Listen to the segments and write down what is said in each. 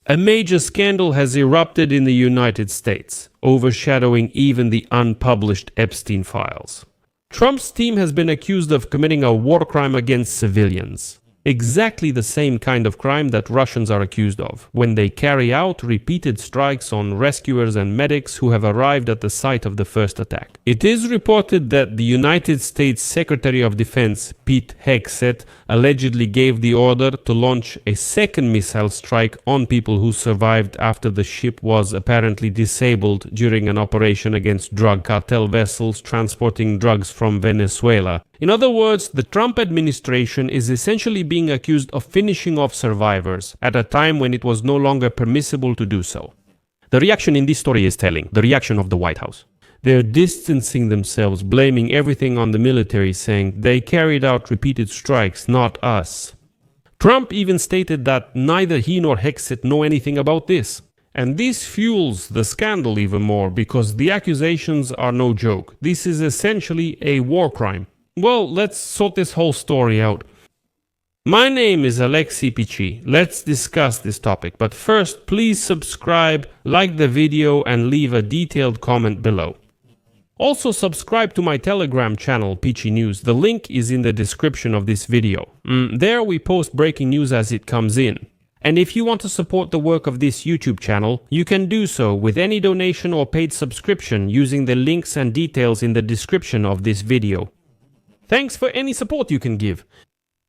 A major scandal has erupted in the United States, overshadowing even the unpublished Epstein files. Trump's team has been accused of committing a war crime against civilians. Exactly the same kind of crime that Russians are accused of, when they carry out repeated strikes on rescuers and medics who have arrived at the site of the first attack. It is reported that the United States Secretary of Defense, Pete Hegseth, allegedly gave the order to launch a second missile strike on people who survived after the ship was apparently disabled during an operation against drug cartel vessels transporting drugs from Venezuela. In other words, the Trump administration is essentially being accused of finishing off survivors at a time when it was no longer permissible to do so. The reaction in this story is telling, the reaction of the White House. They're distancing themselves, blaming everything on the military, saying they carried out repeated strikes, not us. Trump even stated that neither he nor Hegseth know anything about this. And this fuels the scandal even more, because the accusations are no joke. This is essentially a war crime. Well, let's sort this whole story out. My name is Pechiy. Let's discuss this topic, but first please subscribe, like the video and leave a detailed comment below. Also subscribe to my Telegram channel Pechiy News. The link is in the description of this video. There we post breaking news as it comes in. And if you want to support the work of this YouTube channel, you can do so with any donation or paid subscription using the links and details in the description of this video. Thanks for any support you can give.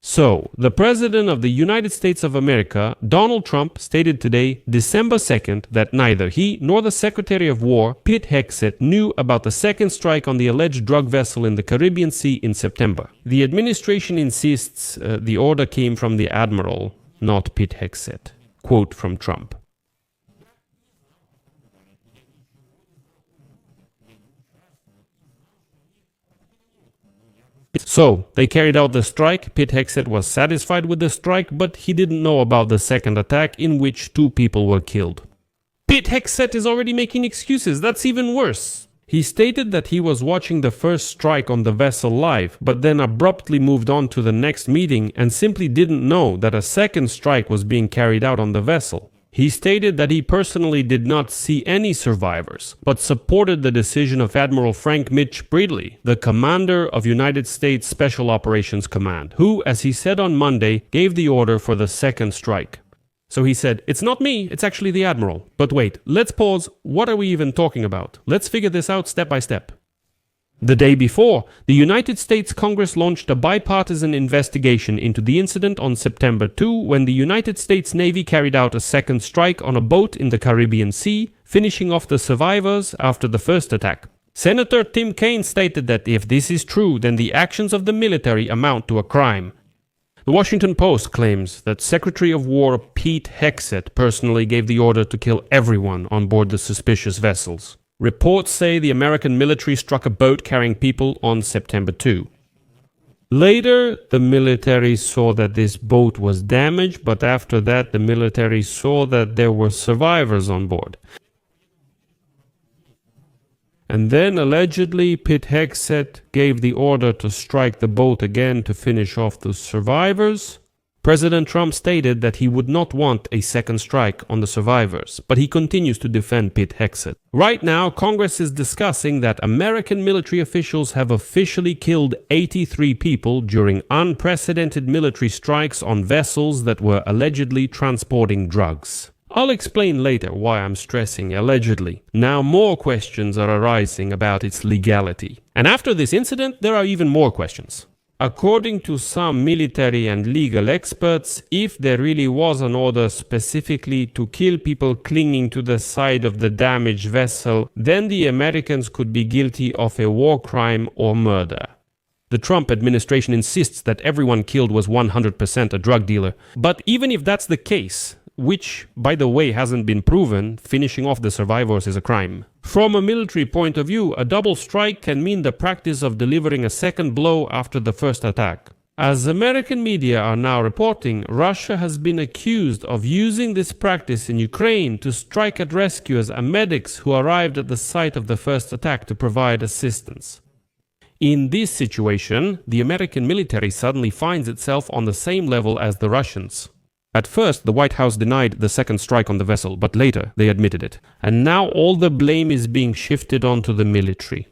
So, the President of the United States of America, Donald Trump, stated today, December 2nd, that neither he nor the Secretary of War, Pete Hegseth, knew about the second strike on the alleged drug vessel in the Caribbean Sea in September. The administration insists the order came from the Admiral, not Pete Hegseth. Quote from Trump. So, they carried out the strike. Pete Hegseth was satisfied with the strike, but he didn't know about the second attack in which 2 people were killed. Pete Hegseth is already making excuses. That's even worse. He stated that he was watching the first strike on the vessel live, but then abruptly moved on to the next meeting and simply didn't know that a second strike was being carried out on the vessel. He stated that he personally did not see any survivors, but supported the decision of Admiral Frank Mitch Bradley, the commander of United States Special Operations Command, who, as he said on Monday, gave the order for the second strike. So he said, it's not me, it's actually the Admiral. But wait, let's pause. What are we even talking about? Let's figure this out step by step. The day before, the United States Congress launched a bipartisan investigation into the incident on September 2 when the United States Navy carried out a second strike on a boat in the Caribbean Sea, finishing off the survivors after the first attack. Senator Tim Kaine stated that if this is true, then the actions of the military amount to a crime. The Washington Post claims that Secretary of War Pete Hegseth personally gave the order to kill everyone on board the suspicious vessels. Reports say the American military struck a boat carrying people on September 2. Later, the military saw that this boat was damaged, but after that the military saw that there were survivors on board. And then, allegedly, Pete Hegseth gave the order to strike the boat again to finish off the survivors. President Trump stated that he would not want a second strike on the survivors, but he continues to defend Pete Hegseth. Right now, Congress is discussing that American military officials have officially killed 83 people during unprecedented military strikes on vessels that were allegedly transporting drugs. I'll explain later why I'm stressing allegedly. Now more questions are arising about its legality. And after this incident, there are even more questions. According to some military and legal experts, if there really was an order specifically to kill people clinging to the side of the damaged vessel, then the Americans could be guilty of a war crime or murder. The Trump administration insists that everyone killed was 100% a drug dealer. But even if that's the case, which, by the way, hasn't been proven, finishing off the survivors is a crime. From a military point of view, a double strike can mean the practice of delivering a second blow after the first attack. As American media are now reporting, Russia has been accused of using this practice in Ukraine to strike at rescuers and medics who arrived at the site of the first attack to provide assistance. In this situation, the American military suddenly finds itself on the same level as the Russians. At first, the White House denied the second strike on the vessel, but later they admitted it. And now all the blame is being shifted onto the military.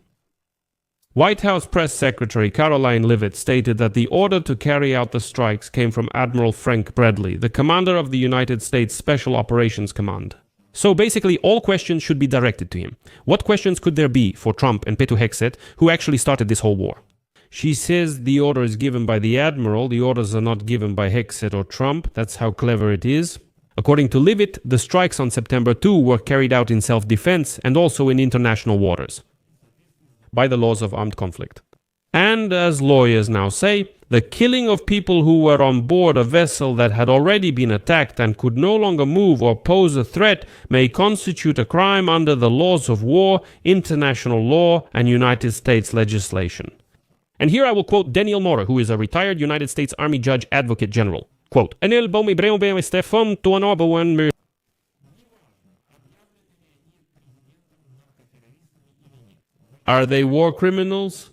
White House Press Secretary Caroline Leavitt stated that the order to carry out the strikes came from Admiral Frank Bradley, the commander of the United States Special Operations Command. So basically, all questions should be directed to him. What questions could there be for Trump and Pechiy, who actually started this whole war? She says the order is given by the Admiral, the orders are not given by Hexet or Trump. That's how clever it is. According to Leavitt, the strikes on September 2 were carried out in self-defense and also in international waters, by the laws of armed conflict. And as lawyers now say, the killing of people who were on board a vessel that had already been attacked and could no longer move or pose a threat may constitute a crime under the laws of war, international law, and United States legislation. And here I will quote Daniel Mora, who is a retired United States Army Judge Advocate General. Quote, are they war criminals?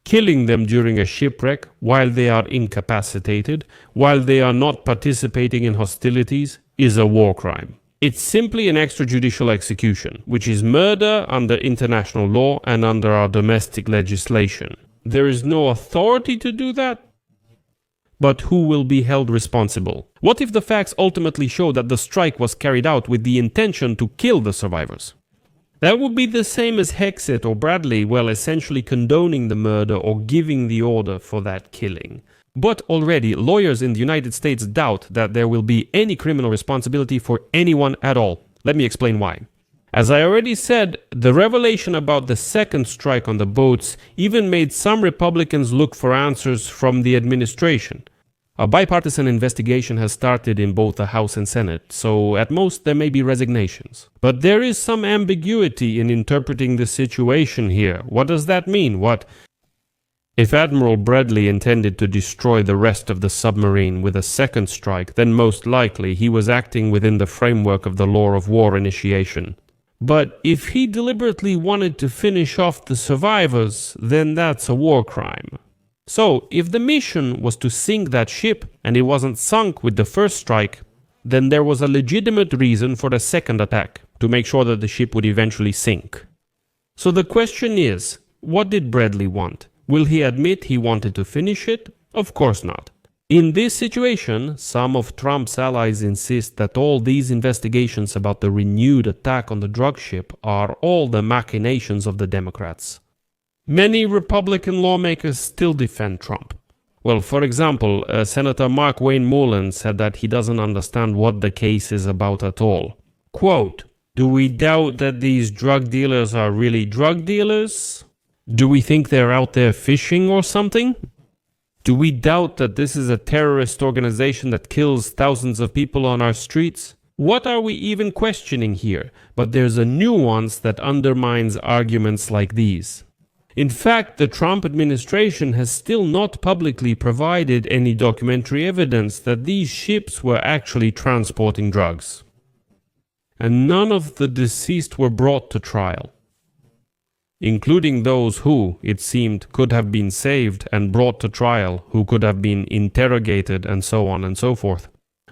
Killing them during a shipwreck while they are incapacitated, while they are not participating in hostilities, is a war crime. It's simply an extrajudicial execution, which is murder under international law and under our domestic legislation. There is no authority to do that. But who will be held responsible? What if the facts ultimately show that the strike was carried out with the intention to kill the survivors? That would be the same as Hexet or Bradley, well, essentially condoning the murder or giving the order for that killing. But already, lawyers in the United States doubt that there will be any criminal responsibility for anyone at all. Let me explain why. As I already said, the revelation about the second strike on the boats even made some Republicans look for answers from the administration. A bipartisan investigation has started in both the House and Senate, so at most there may be resignations. But there is some ambiguity in interpreting the situation here. What does that mean? If Admiral Bradley intended to destroy the rest of the submarine with a second strike, then most likely he was acting within the framework of the law of war initiation. But if he deliberately wanted to finish off the survivors, then that's a war crime. So, if the mission was to sink that ship and it wasn't sunk with the first strike, then there was a legitimate reason for the second attack, to make sure that the ship would eventually sink. So the question is, what did Bradley want? Will he admit he wanted to finish it? Of course not. In this situation, some of Trump's allies insist that all these investigations about the renewed attack on the drug ship are all the machinations of the Democrats. Many Republican lawmakers still defend Trump. Well, for example, Senator Mark Wayne Mullen said that he doesn't understand what the case is about at all. Quote, "Do we doubt that these drug dealers are really drug dealers? Do we think they're out there fishing or something? Do we doubt that this is a terrorist organization that kills thousands of people on our streets? What are we even questioning here? But there's a nuance that undermines arguments like these. In fact, the Trump administration has still not publicly provided any documentary evidence that these ships were actually transporting drugs. And none of the deceased were brought to trial, including those who, it seemed, could have been saved and brought to trial, who could have been interrogated, and so on and so forth.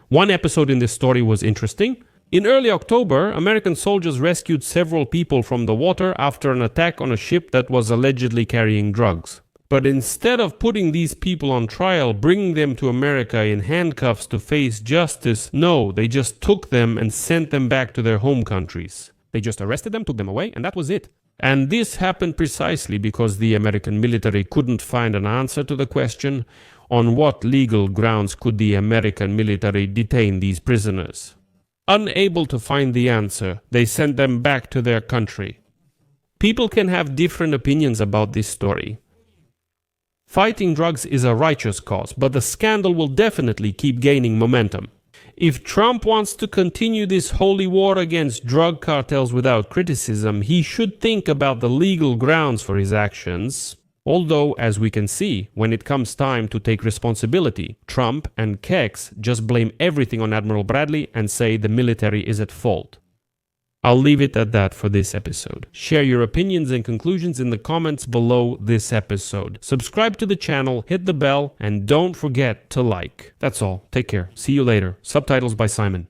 One episode in this story was interesting. In early October, American soldiers rescued several people from the water after an attack on a ship that was allegedly carrying drugs. But instead of putting these people on trial, bringing them to America in handcuffs to face justice, no, they just took them and sent them back to their home countries. They just arrested them, took them away, and that was it. And this happened precisely because the American military couldn't find an answer to the question, on what legal grounds could the American military detain these prisoners? Unable to find the answer, they sent them back to their country. People can have different opinions about this story. Fighting drugs is a righteous cause, but the scandal will definitely keep gaining momentum. If Trump wants to continue this holy war against drug cartels without criticism, he should think about the legal grounds for his actions. Although, as we can see, when it comes time to take responsibility, Trump and Kex just blame everything on Admiral Bradley and say the military is at fault. I'll leave it at that for this episode. Share your opinions and conclusions in the comments below this episode. Subscribe to the channel, hit the bell, and don't forget to like. That's all. Take care. See you later. Subtitles by Simon.